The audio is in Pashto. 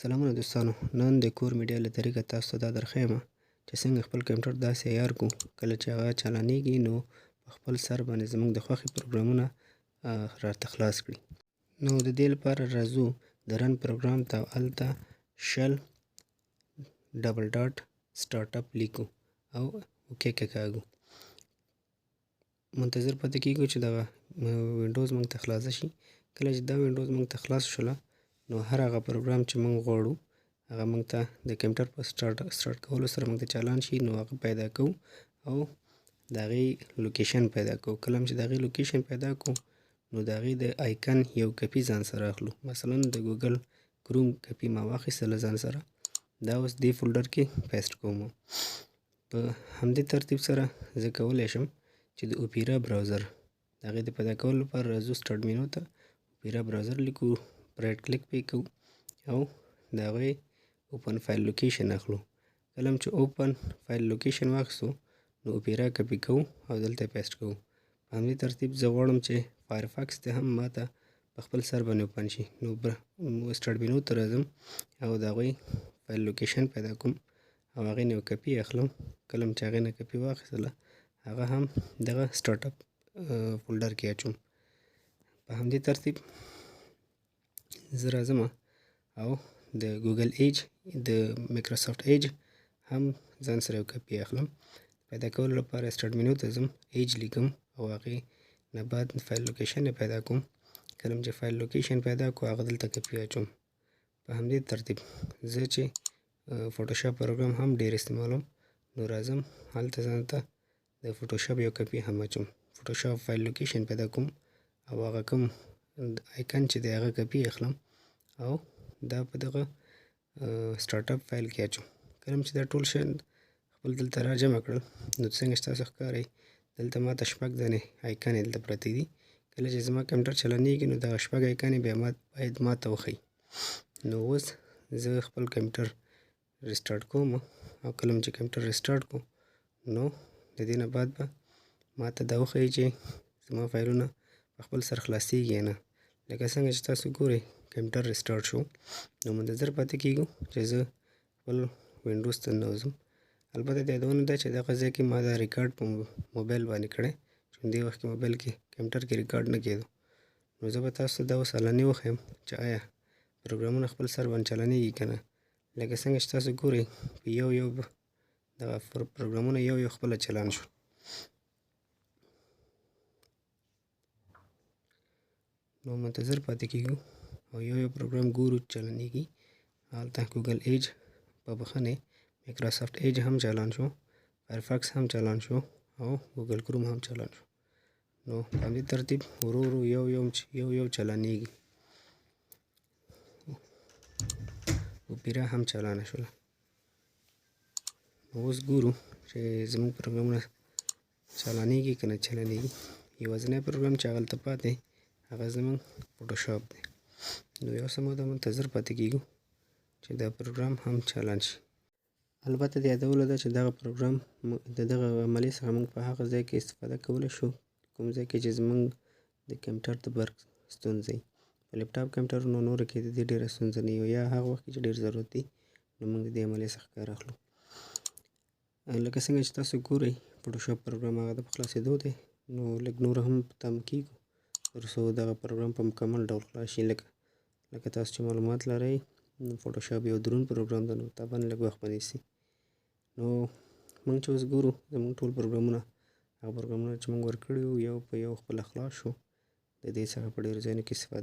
سلامونه دوستانو، نن د کور میډیا له طریقه تاسو ته دا درښیم چې څنګه خپل کمپیوټر داسې عیار کړو کله چې هغه چالانیږي نو په خپل سر باندې زموږ د خوښې پروګرامونه راته خلاص کړي. نو د دې لپاره راځو د رن پروګرام ته او هلته شل ډبل ډاټ سټارټ اپ لیکو او اوکې کېکاږو. منتظر پاتې کېږو چې دغه وینډوز موږ ته خلاصه شي. کله چې دا وینډوز موږ ته خلاص شوله نو هر هغه پروګرام چې موږ غواړو هغه موږ ته د کمپیوټر په سټارټ کولو سره موږ ته چالان شي نو هغه پیدا کوو او د هغې لوکیشن پیدا کوو. کله چې د هغې لوکیشن پیدا کړو نو د هغې د آیکن یو کپي ځان سره اخلو. مثلا د ګوګل کروم کپي ما واخیستله ځان سره، دا اوس دې فولډر کې پیسټ کوم. په همدې ترتیب سره زه کولی شم چې د اوپیرا براوزر د هغې د پیدا کولو لپاره راځو سټارټ مینو ته، اوپیرا براوزر لیکو، رایټ کلیک پې کوو او د هغې اوپن فایل لوکیشن اخلو. کله چې اوپن فایل لوکیشن واخیستو نو اوپیرا کپي کوو او دلته پیسټ کوو. په همدې ترتیب زه غواړم چې فایرفاکس دې هم ماته په خپل سر باندې اوپن شي نو سټارټ مینو ته راځم او د هغوی فایل لوکیشن پیدا کوم او هغې نه یو کپي اخلم. کله چې هغې نه کپي واخیستله هغه هم دغه سټارټ اپ فولډر کې اچوم. په همدې ترتیب زه راځم او د ګوګل ایج د مایکروسافټ ایج هم ځان سره یو کپي اخلم. پیدا کولو لپاره سټارټ مینو ته ځم، ایج لیکم او هغې نه بعد فایل لوکیشن یې پیدا کوم. کله چې فایل لوکیشن پیدا کړو هغه دلته کپي اچوم. په همدې ترتیب زه چې فوټوشاپ پروګرام هم ډېر استعمالوم نو راځم هلته ځان ته د فوټوشاپ یو کپي هم اچوم. فوټوشاپ فایل لوکیشن پیدا کوم او هغه کوم آیکن چې دی هغه کپي اخلم او دا په دغه سټارټ اپ فایل کې اچوم. کله چې دا ټول شیان خپل دلته را جمع کړل نو څنګه چې تاسو ښکارئ دلته ماته شپږ دانې آیکنې دلته پرتې دي. کله چې زما کمپیوټر چالانیږي نو دغه شپږ آیکنې بیا باید ماته وښیي. نو اوس زه خپل کمپیوټر ریسټارټ کوم او کله چې کمپیوټر ریسټارټ کړو نو د دې نه بعد به ماته دا وښیي چې زما فایلونه په خپل سر خلاصیږي یا نه. لکه څنګه چې تاسو ګورئ کمپیوټر ریسټارټ شو نو منتظر پاتې کېږو چې زه خپل وینډوز ته ننوځم. البته د یادونه ده چې دغه ځای کې ما دا ریکارډ په موبایل باندې کړی چې دې وخت کې موبایل کې کمپیوټر کې ریکارډ نه کېدو. نو زه به تاسو ته دا اوس علني وښیم چې آیا پروګرامونه خپل سر باندې چالانیږي که نه. لکه څنګه چې تاسو ګورئ په یو دغه پروګرامونه یو خپله چالان شو. نو منتظر پاتې کېږو او یو پروګرام ګورو چې چالانیږي. هلته ګوګل ایج په بخښنې مایکروسافټ ایج هم چالان شو، فایرفاکس هم چالان شو او ګوګل کروم هم چالان شو. نو په همدې ترتیب ورو یو چالانیږي. اوپیرا هم چالانه شوله. نو اوس ګورو چې زموږ پروګرامونه چالانیږي که نه چالانیږي. یوازینی پروګرام چې هغلته پاتې هغه زموږ فوټوشاپ دی. نو یو څه موده منتظر پاتې کېږو چې دا پروګرام هم چالان شي. البته د یادولو ده چې دغه پروګرام د دغه عملې څخه موږ په هغه ځای کې استفاده کولی شو کوم ځای کې چې زموږ د کمپیوټر د برق ستونزه وي. په لیپټاپ کمپیوټرونو نورو کې د دې ډېره ستونزه نه وي، یا هغه وخت کې چې ډېر ضرورت دی نو موږ د دې عملې څخه کار اخلو. لکه څنګه چې تاسو ګورئ فوټوشاپ پروګرام هغه د په خلاصېدو دی. نو لږ نور هم په تمه کېږو تر څو دغه پروګرام په مکمل ډول خلاص شي. لکه تاسو چې معلومات لرئ فوټوشاپ یو دروند پروګرام دی نو طبعا لږ وخت به نیسي. نو موږ چې اوس ګورو زموږ ټول پروګرامونه هغه پروګرامونه چې موږ ورکړي وو یو په یو خپله خلاص شو. د دې څخه په ډېرو ځایونو کې استفاده